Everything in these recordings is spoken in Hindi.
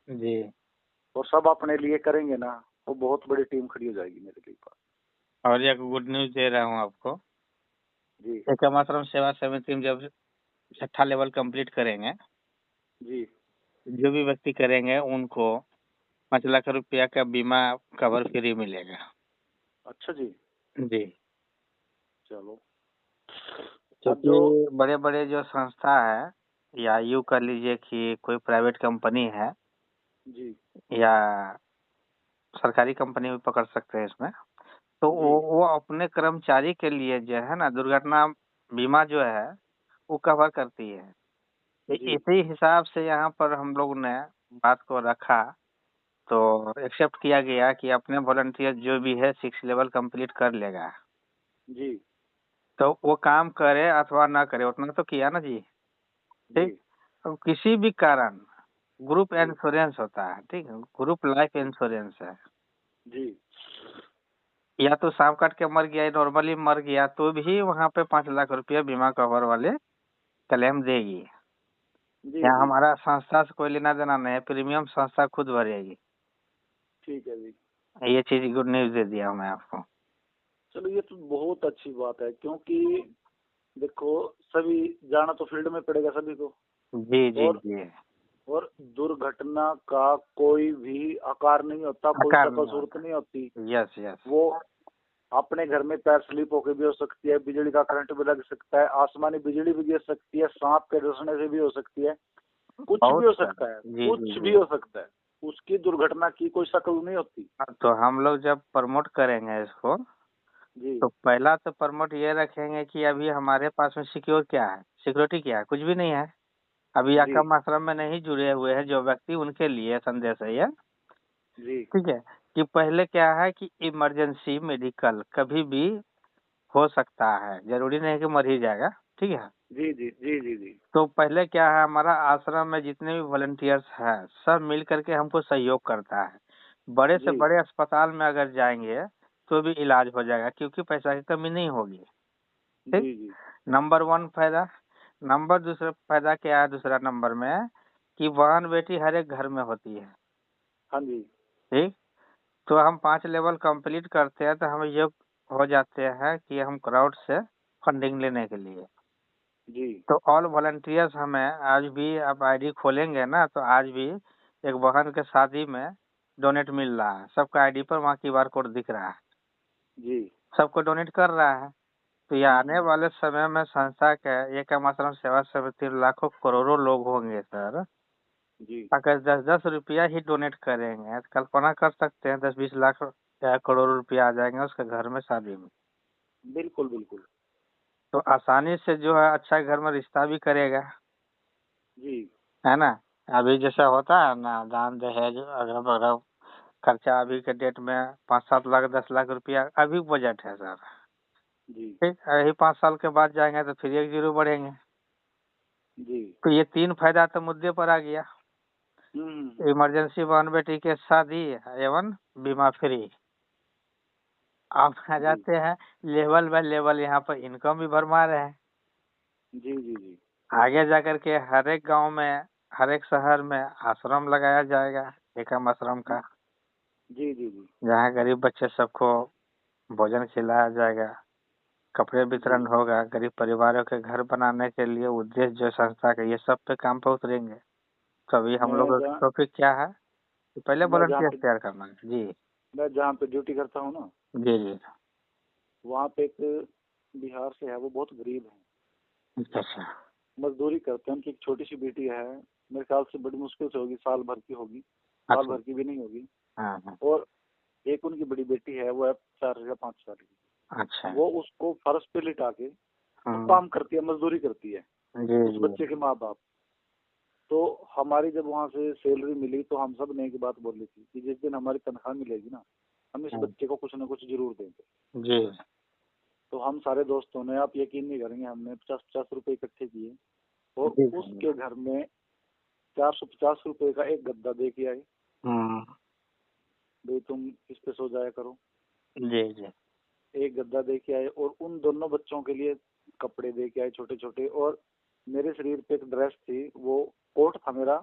जी। और सब अपने लिए करेंगे ना, वो बहुत बड़ी टीम खड़ी हो जाएगी मेरे लिए। और एक गुड न्यूज़ दे रहा हूँ आपको। जी एकम आश्रम सेवा समिति में जब 6ठा लेवल कंप्लीट करेंगे, जी। जो भी व्यक्ति करेंगे उनको 5 लाख रुपया का बीमा कवर फ्री मिलेगा। अच्छा जी। जी। चलो। अब जो क्योंकि बड़े-बड़े जो संस्था है या यूँ कर लीजिए कि कोई प्राइवेट कंपनी है जी या सरकारी कंपनी भी पकड़ सकते हैं इसमें, तो जी वो अपने कर्मचारी के लिए जो है ना दुर्घटना बीमा जो है, वो कवर करती है। तो जी इसी हिसाब से यहाँ पर हम लोग ने बात को रखा, तो एक्सेप्ट किया गया कि अपने वॉलंटियर जो भी है 6 लेवल कंप्लीट कर लेगा। जी तो वो काम करे अथवा ना करे उतना तो किया ना जी, जी ठीक? अब किसी भी कारण ग्रुप जी इंश्योरेंस होता है, ठीक है? ग्रुप लाइफ जी इंश्योरेंस है। जी या तो सांप काट के मर गया या नॉर्मली मर गया तो भी वहाँ पे 5 लाख रुपया बीमा कवर वाले क्लेम देगी। जी यहाँ जी। हमारा संस्था से कोई लेना देना नहीं है, प्रीमियम संस्था खुद भरेगी। ठीक है जी। ये चीज़ गुड न्यूज़ दे दिया हूँ मैं आपको। चलो, ये तो बहुत अच्छी बात है, क्योंकि देखो, सभी जाना तो फील्ड में पड़ेगा सभी को। जी, जी, और जी। और दुर्घटना का कोई भी आकार नहीं होता, कोई आकार शक्ल नहीं सूरत होता। नहीं होती। Yes, yes. वो अपने घर में पैर स्लिप होकर भी हो सकती है, बिजली का करंट भी लग सकता है, आसमानी बिजली भी गिर सकती है, सांप के डसने से भी हो सकती है, कुछ भी बहुत हो सारे। सकता है, जी, जी, कुछ भी जी। हो सकता है। उसकी दुर्घटना की कोई शक्ल नहीं होती। हाँ, तो हम लोग जब प्रमोट करेंगे इसको, जी तो पहला तो प्रमोट ये रखेंगे कि अभी हमारे पास में सिक्योर क्या है, सिक्योरिटी क्या है, कुछ भी नहीं है। अभी जी आश्रम आश्रम में नहीं जुड़े हुए हैं जो व्यक्ति, उनके लिए संदेश है ये, जी ठीक है? कि पहले क्या है कि इमरजेंसी मेडिकल कभी भी हो सकता है, जरूरी नहीं कि मर ही जाएगा, ठीक है? जी जी जी जी जी तो पहले क्या है, हमारा आश्रम में जितने भी वॉलंटियर्स हैं सब मिल करके हमको सहयोग करता है। बड़े से जी बड़े अस्पताल में अगर जाएंगे तो भी इलाज हो जाएगा, क्योंकि पैसा की कमी नहीं होगी, ठीक? जी जी। नंबर 1 फायदा। नंबर दूसरा फायदा क्या है, दूसरा नंबर में कि बहन बेटी हर एक घर में होती है, हाँ जी। ठीक? तो हम 5 लेवल कंप्लीट करते हैं तो हम ये हो जाते हैं कि हम क्राउड से फंडिंग लेने के लिए, जी तो ऑल वॉलंटियर्स हमें आज भी आप आईडी खोलेंगे ना तो आज भी एक बहन के शादी में डोनेट मिल रहा है, सबका आईडी पर वहाँ क्यूआर कोड दिख रहा है, जी। सबको डोनेट कर रहा है। तो ये आने हम्म। वाले समय में संस्था के एकम आश्रम सेवा समिति लाखों करोड़ों लोग होंगे सर। जी। अगर 10-10 रुपया ही डोनेट करेंगे तो कल्पना कर सकते हैं 10-20 लाख या करोड़ रुपया आ जाएंगे उसके घर में शादी में। बिल्कुल बिल्कुल। तो आसानी से जो है अच्छा घर में रिश्ता भी करेगा, जी है ना? अभी जैसा होता है ना दान दहेज अगल बगल खर्चा, अभी के डेट में 5-7 लाख 10 लाख रुपया अभी बजट है सर, जी ठीक? यही 5 साल के बाद जाएंगे तो फिर 1 जीरो बढ़ेंगे। जी। तो ये 3 फायदा तो मुद्दे पर आ गया। हम्म। इमरजेंसी बहन बेटी के शादी एवं बीमा फ्री। अब आ जी जाते हैं लेवल बाय लेवल, यहाँ पर इनकम भी भरमा रहे हैं। जी जी जी आगे जाकर के हर एक गांव में, हर एक शहर में आश्रम लगाया जाएगा, एकम आश्रम का, जी जी जी जहाँ गरीब बच्चे सबको भोजन खिलाया जाएगा, कपड़े जी। वितरण होगा, गरीब परिवारों के घर बनाने के लिए उद्देश्य जो संस्था का, ये सब पे काम पे उतरेंगे। तो अभी हम लोग मैं का जहाँ टॉपिक क्या है कि पहले मैं जहाँ वॉलंटियर पे तैयार करना है। जी, मैं जहाँ पे ड्यूटी करता हूँ ना, जी, जी। वहाँ पे एक बिहार से है, वो बहुत गरीब है, अच्छा, अच्छा। मजदूरी करते हैं। उनकी एक छोटी सी बेटी है, मेरे ख्याल से बड़ी मुश्किल से होगी, साल भर की होगी, साल अच्छा। भर की भी नहीं होगी। हाँ, हाँ। और एक उनकी बड़ी बेटी है, वो है 4 या 5 साल की। अच्छा। वो उसको फर्श पे लिटा के वो हाँ। काम करती है, मजदूरी करती है, जी, उस जी। बच्चे के माँ बाप। तो हमारी जब वहां से सैलरी मिली तो हम सब ने एक बात बोली थी कि जिस दिन हमारी तनख्वाह मिलेगी ना, हम इस हाँ, बच्चे को कुछ ना कुछ जरूर देंगे। जी। तो हम सारे दोस्तों ने, आप यकीन नहीं करेंगे, हमने 50-50 रुपए इकट्ठे किए और जी, जी। उसके घर में 450 रुपए का एक गद्दा दे के आए। हाँ। भाई तुम इस पे सो जाया करो। जी, जी। एक गद्दा दे के आए और उन दोनों बच्चों के लिए कपड़े दे के आए छोटे छोटे। और मेरे शरीर पे एक ड्रेस थी, वो कोट था मेरा,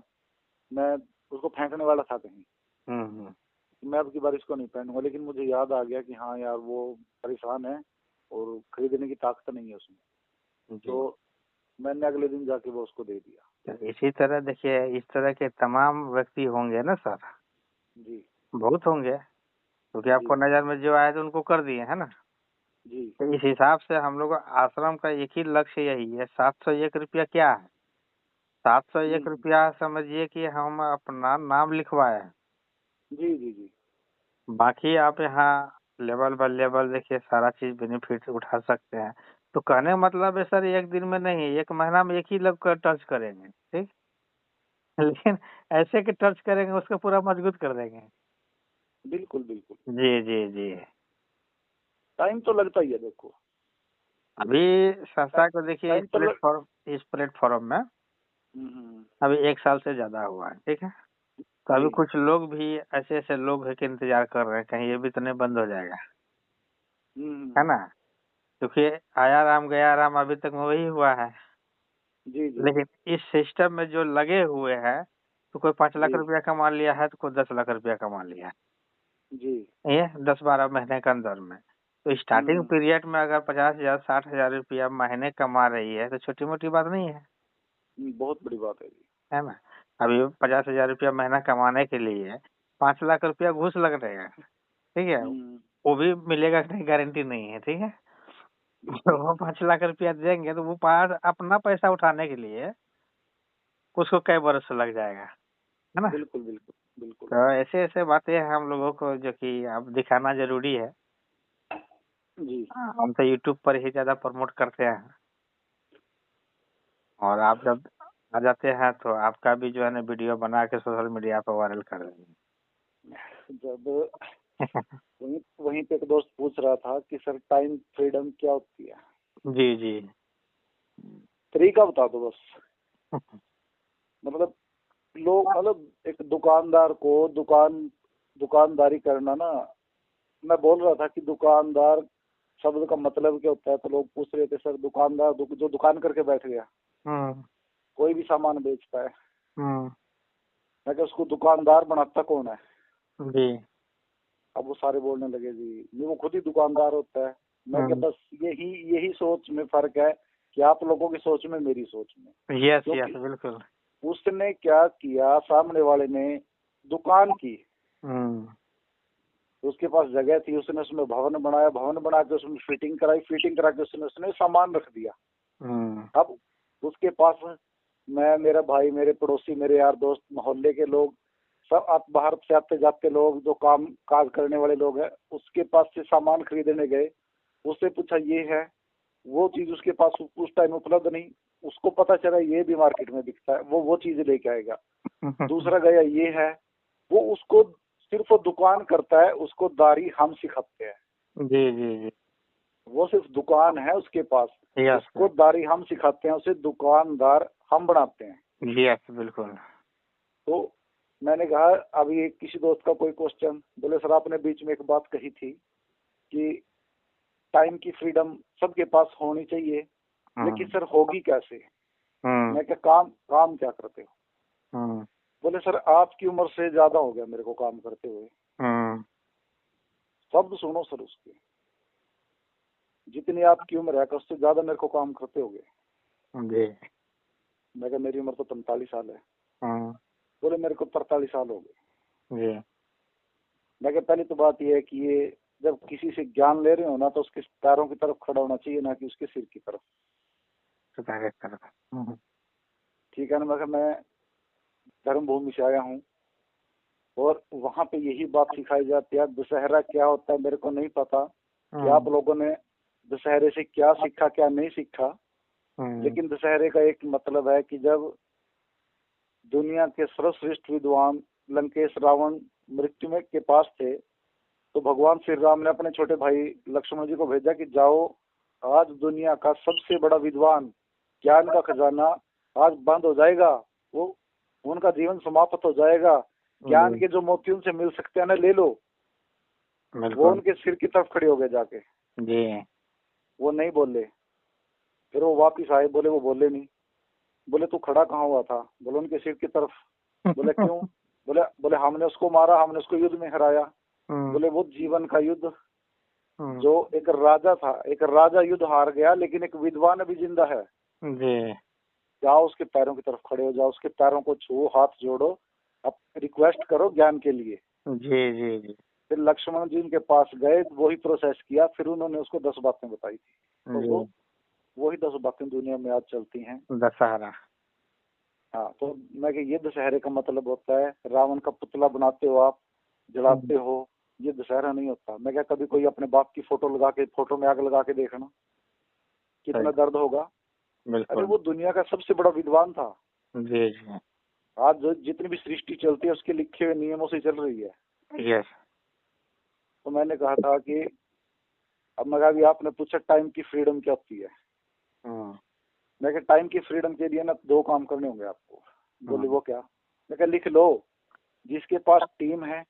मैं उसको फेंकने वाला था कहीं। हम्म। मैं अब की बार इसको नहीं पहनूंगा, लेकिन मुझे याद आ गया कि हाँ यार वो परेशान है और खरीदने की ताकत नहीं है उसमें। जी। तो मैंने अगले दिन जाके वो उसको दे दिया। तो इसी तरह देखिए, इस तरह के तमाम व्यक्ति होंगे ना सर, जी बहुत होंगे, क्योंकि जी आपको नजर में जो आए तो उनको कर दिए है ना। जी तो इस हिसाब से हम लोग आश्रम का एक ही लक्ष्य यही है। 701 रुपया क्या है? 701 हम्म, रुपया समझिए कि हम अपना नाम लिखवाए हैं। जी जी जी बाकी आप यहाँ लेवल बाय लेवल देखिए सारा चीज बेनिफिट उठा सकते हैं। तो कहने का मतलब है सर, एक दिन में नहीं, एक महीना में एक ही लोग का टच करेंगे, ठीक। लेकिन ऐसे कि टच करेंगे उसको पूरा मजबूत कर देंगे। बिल्कुल बिल्कुल। जी जी जी। टाइम तो लगता ही है देखो। अभी संस्था को देखिए, टाइम तो इस प्लेटफॉर्म में हम्म, अभी 1 साल से ज्यादा हुआ है, ठीक है। तो अभी जी कुछ लोग भी ऐसे ऐसे लोग हैं कि इंतजार कर रहे हैं कहीं ये भी तो नहीं बंद हो जाएगा, है हम्म, ना। क्योंकि आया राम गया राम अभी तक में वही हुआ है। जी जी लेकिन इस सिस्टम में जो लगे हुए हैं, तो कोई 5 लाख जी रुपया कमा लिया है, तो कोई 10 लाख रुपया कमा लिया जी है, ये 10-12 महीने के अंदर में। तो स्टार्टिंग हम्म, पीरियड में अगर 50,000 60,000 रुपया महीने कमा रही है तो छोटी मोटी बात नहीं बहुत बड़ी बात है जी। है ना। अभी 50,000 रुपया महीना कमाने के लिए 5 लाख रुपया घूस लग रहेगा, ठीक है। हम्म, वो भी मिलेगा कि नहीं गारंटी नहीं है, ठीक है। तो बिल्कुल वो 5 लाख रुपया देंगे तो वो पास अपना पैसा उठाने के लिए उसको कई बरस लग जाएगा, है ना। बिल्कुल बिल्कुल बिल्कुल। तो ऐसे ऐसे बातें हैं हम लोगों को जो कि अब दिखाना जरूरी है। जी हम तो यूट्यूब पर ही ज्यादा प्रमोट करते हैं, और आप जब आ जाते हैं तो आपका भी जो है ना वीडियो बना के सोशल मीडिया पर वायरल कर देंगे। जब वहीं वहीं पे एक दोस्त पूछ रहा था कि सर टाइम फ्रीडम क्या होती है, जी जी। तरीका बता दो बस। मतलब लोग, मतलब एक दुकानदार को दुकानदारी करना ना, मैं बोल रहा था कि दुकानदार शब्द का मतलब क्या होता है, तो लोग पूछ रहे थे सर दुकानदार जो दुकान करके बैठ गया, हम्म कोई भी सामान बेचता है। हम्म। मैं क्या उसको दुकानदार बनाता कौन है? जी। अब वो सारे बोलने लगे जी नहीं वो खुद ही दुकानदार होता है। मैं क्या हम्म। बस यही यही सोच में फर्क है कि आप लोगों की सोच में मेरी सोच में। यस यस क्योंकि बिल्कुल। उसने क्या किया, सामने वाले ने दुकान की, हम्म उसके पास जगह थी, उसने उसमें भवन बनाया, भवन बना के उसमें फिटिंग कराई, फिटिंग करा के उसने उसने सामान रख दिया। हम्म अब उसके पास मैं, मेरा भाई, मेरे पड़ोसी, मेरे यार दोस्त, मोहल्ले के लोग, सब आप बाहर से आते जाते लोग, जो काम काज करने वाले लोग हैं, उसके पास से सामान खरीदने गए। उससे पूछा ये है, वो चीज उसके पास उस टाइम उपलब्ध नहीं, उसको पता चला ये भी मार्केट में बिकता है, वो चीज लेके आएगा। दूसरा गया ये है, वो उसको सिर्फ वो दुकान करता है, उसको दारी हम सिखाते हैं। जी जी जी। वो सिर्फ दुकान है उसके पास, यस उसको दारी हम सिखाते हैं, उसे दुकानदार हम बनाते हैं। यस बिल्कुल। तो मैंने कहा अभी किसी दोस्त का कोई क्वेश्चन, बोले सर आपने बीच में एक बात कही थी कि टाइम की फ्रीडम सबके पास होनी चाहिए, लेकिन हम्म सर होगी कैसे? हम्म मैं क्या काम काम क्या करते हो? हम्म बोले सर आपकी उम्र से ज्यादा हो गया मेरे को काम करते हुए। हम्म। शब्द सुनो सर उसके, जितनी आपकी उम्र है उससे ज्यादा मेरे को काम करते हो गए। जी। मैं क्या मेरी उम्र तो 45 साल है। हम्म। बोले मेरे को 43 साल हो गए। जी। मैं क्या पहली तो बात यह है कि ये जब किसी से ज्ञान ले रहे हो ना, तो उसके पैरों की तरफ खड़ा होना चाहिए, ना कि उसके सिर की तरफ। सुधार कर। ठीक है ना। मैं धर्म भूमि से आया हूँ, और वहां पे यही बात सिखाई जाती है। दशहरा क्या होता है मेरे को नहीं पता कि आप लोगों ने दशहरे से क्या सीखा क्या नहीं सीखा, हम्म लेकिन दशहरे का एक मतलब है कि जब दुनिया के सर्वश्रेष्ठ विद्वान लंकेश रावण मृत्यु में के पास थे, तो भगवान श्री राम ने अपने छोटे भाई लक्ष्मण जी को भेजा कि जाओ, आज दुनिया का सबसे बड़ा विद्वान, ज्ञान का खजाना आज बंद हो जाएगा, वो उनका जीवन समाप्त हो जाएगा, ज्ञान जी के जो मोती उनसे मिल सकते हैं ना ले लो। वो बिल्कुल। उनके सिर की तरफ खड़े हो गए जाके, जी। वो नहीं बोले। फिर वो वापिस आए, बोले वो बोले नहीं। बोले तू खड़ा कहाँ हुआ था? बोले उनके सिर की तरफ। बोले क्यों? बोले बोले हमने उसको मारा, हमने उसको युद्ध में हराया। बोले वो जीवन का युद्ध, जो एक राजा था, एक राजा युद्ध हार गया, लेकिन एक विद्वान अभी जिंदा है। जी जाओ उसके पैरों की तरफ खड़े हो जाओ, उसके पैरों को छुओ, हाथ जोड़ो, अब रिक्वेस्ट करो ज्ञान के लिए। जी जी जी फिर लक्ष्मण जी उनके पास गए, वही प्रोसेस किया, फिर उन्होंने उसको 10 बातें बताई थी। तो जी। वही 10 बातें दुनिया में आज चलती हैं। दशहरा। हाँ, तो मैं कि ये दशहरे का मतलब होता है, रावण का पुतला बनाते हो आप, जलाते हो, ये दशहरा नहीं होता। मैं क्या, कभी कोई अपने बाप की फोटो लगा के, फोटो में आग लगा के देखना, कितना सही। दर्द होगा। अरे बिल्कुल। वो दुनिया का सबसे बड़ा विद्वान था। जी जी। आज जो जितनी भी सृष्टि चलती है उसके लिखे हुए नियमों से चल रही है। यस। तो मैंने कहा था कि अब मगर अभी आपने पूछा टाइम की फ्रीडम क्या होती है। मैं क्या, टाइम की फ्रीडम के लिए ना 2 काम करने होंगे आपको। बोले वो क्या? मैं क्या, लिख लो, जिसके पास टीम है,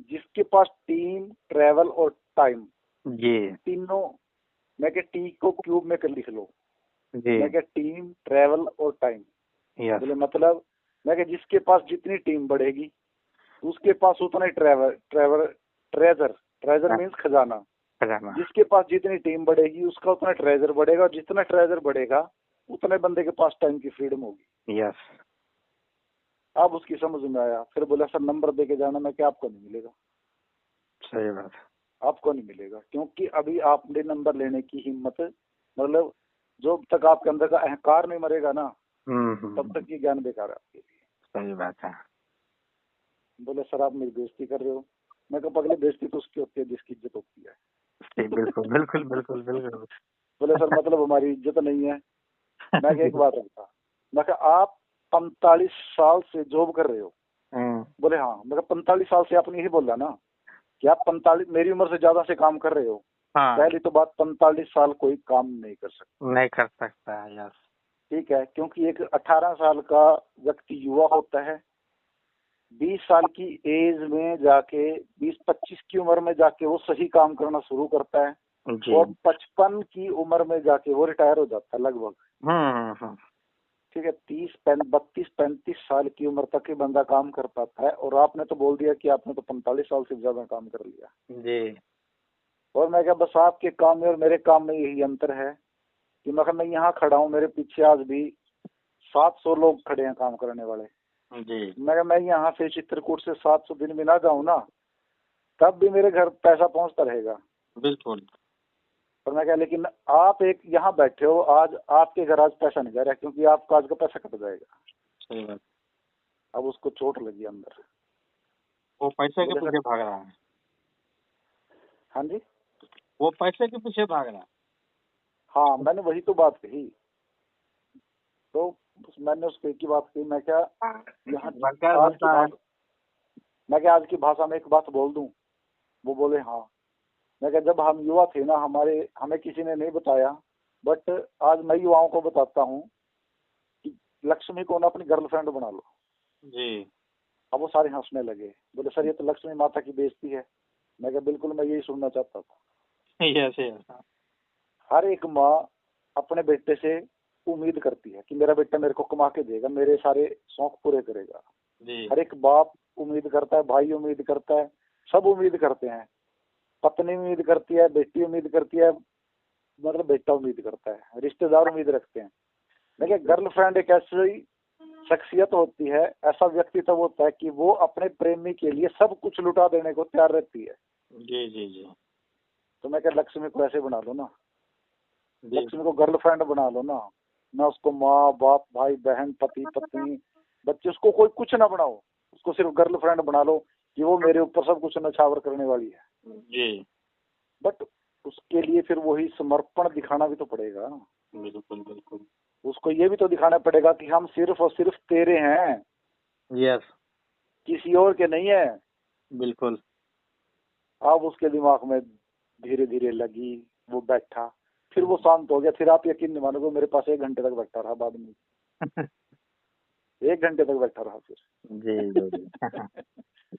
जिसके पास टीम, ट्रेवल और टाइम, जी तीनों, मैं क्या टी को क्यूब में कर लिख लो। जी। मैं क्या, टीम, ट्रेवल और टाइम। यस। बोले मतलब? मैं क्या, जिसके पास जितनी टीम बढ़ेगी उसके पास उतना ही travel travel treasure, treasure means खजाना। खजाना। जिसके पास जितनी टीम बढ़ेगी उसका उतना ट्रेजर बढ़ेगा, और जितना ट्रेजर बढ़ेगा उतने बंदे के पास टाइम की फ्रीडम होगी। यस। अब उसकी समझ में आया। फिर बोला सर नंबर दे के जाना। मैं क्या, आपको नहीं मिलेगा, सही बात। आपको नहीं मिलेगा, क्योंकि अभी आपने नंबर लेने की हिम्मत, मतलब जब तक आपके अंदर का अहंकार नहीं मरेगा ना, तब तक ये ज्ञान बेकार है आपके लिए। सही बात है। बोले सर आप मेरी बेइज्जती कर रहे हो। मैं कहा, पगले बेइज्जती तो उसकी होती है जिसकी इज्जत होती है। सही। बिल्कुल बिल्कुल बिल्कुल बिल्कुल। बोले सर मतलब हमारी इज्जत नहीं है। मैं क्या, एक बात रखता। मैं कहा आप 45 साल से जॉब कर रहे हो। बोले हाँ। मैं कहा 45 साल से आपने यही बोला ना कि आप 45, मेरी उम्र से ज्यादा से काम कर रहे हो। हाँ। पहली तो बात, 45 साल कोई काम नहीं कर सकता। नहीं कर सकता है। यस। ठीक है, क्योंकि एक 18 साल का व्यक्ति युवा होता है, 20 साल की एज में जाके, 20-25 की उम्र में जाके वो सही काम करना शुरू करता है, जी। और 55 की उम्र में जाके वो रिटायर हो जाता है लगभग। ठीक है, 32-35 साल की उम्र तक ही बंदा काम कर पाता है, और आपने तो बोल दिया कि आपने तो 45 साल से ज्यादा काम कर लिया। जी और मैं क्या, बस आपके काम में और मेरे काम में यही अंतर है कि मैं यहाँ खड़ा हूँ, मेरे पीछे आज भी 700 लोग खड़े हैं काम करने वाले। जी। मैं यहाँ से चित्रकूट से 700 दिन में ना जाऊँ ना, तब भी मेरे घर पैसा पहुंचता रहेगा। बिल्कुल। पर मैं क्या, लेकिन आप एक यहाँ बैठे हो, आज आपके घर आज पैसा नहीं जा रहा है, क्योंकि आपका आज का पैसा कट जाएगा। सही बात। अब उसको चोट लगी अंदर। वो पैसे के बोले सर, पीछे भाग रहा है। हाँ जी, वो पैसे के पीछे भाग रहा है। हाँ मैंने वही तो बात कही। तो मैंने उसको एक ही बात कही। मैं क्या, यहाँ सरकार आज की बोलता है। भाषा, मैं क्या आज की भाषा में एक बात बोल दूं? वो बोले हाँ। मैं क्या, जब हम युवा थे ना, हमें किसी ने नहीं बताया, बट आज मैं युवाओं को बताता हूँ कि लक्ष्मी को ना अपनी गर्लफ्रेंड बना लो। जी। अब वो सारे हंसने लगे, बोले सर ये तो लक्ष्मी माता की बेइज्जती है। मैं क्या, बिल्कुल मैं यही सुनना चाहता था। Yes yes. हर एक माँ अपने बेटे से उम्मीद करती है कि मेरा बेटा मेरे को कमा के देगा, मेरे सारे शौक पूरे करेगा। जी। हर एक बाप उम्मीद करता है, भाई उम्मीद करता है, सब उम्मीद करते हैं। पत्नी उम्मीद करती है, बेटी उम्मीद करती है, मतलब बेटा उम्मीद करता है, रिश्तेदार उम्मीद रखते हैं। लेकिन गर्लफ्रेंड एक ऐसी शख्सियत होती है, ऐसा व्यक्तित्व होता है कि वो अपने प्रेमी के लिए सब कुछ लुटा देने को तैयार रहती है। जी जी जी तो मैं क्या, लक्ष्मी को ऐसे बना लो ना, जी। लक्ष्मी को गर्लफ्रेंड बना लो ना। ना उसको माँ बाप, भाई बहन, पति पत्नी, बच्चे, उसको कोई कुछ ना बनाओ, उसको सिर्फ गर्लफ्रेंड बना लो कि वो मेरे ऊपर सब कुछ नछावर करने वाली है। जी। बट उसके लिए फिर वही समर्पण दिखाना भी तो पड़ेगा। बिल्कुल बिल्कुल। उसको ये भी तो दिखाना पड़ेगा कि हम सिर्फ और सिर्फ तेरे हैं, यस। किसी और के नहीं है। बिल्कुल। अब उसके दिमाग में धीरे धीरे लगी, वो बैठा, फिर वो शांत हो गया। फिर आप यकीन नहीं मानोगे, मेरे पास 1 घंटे तक बैठा रहा बाद में। 1 घंटे तक बैठा रहा फिर। जी जी जी।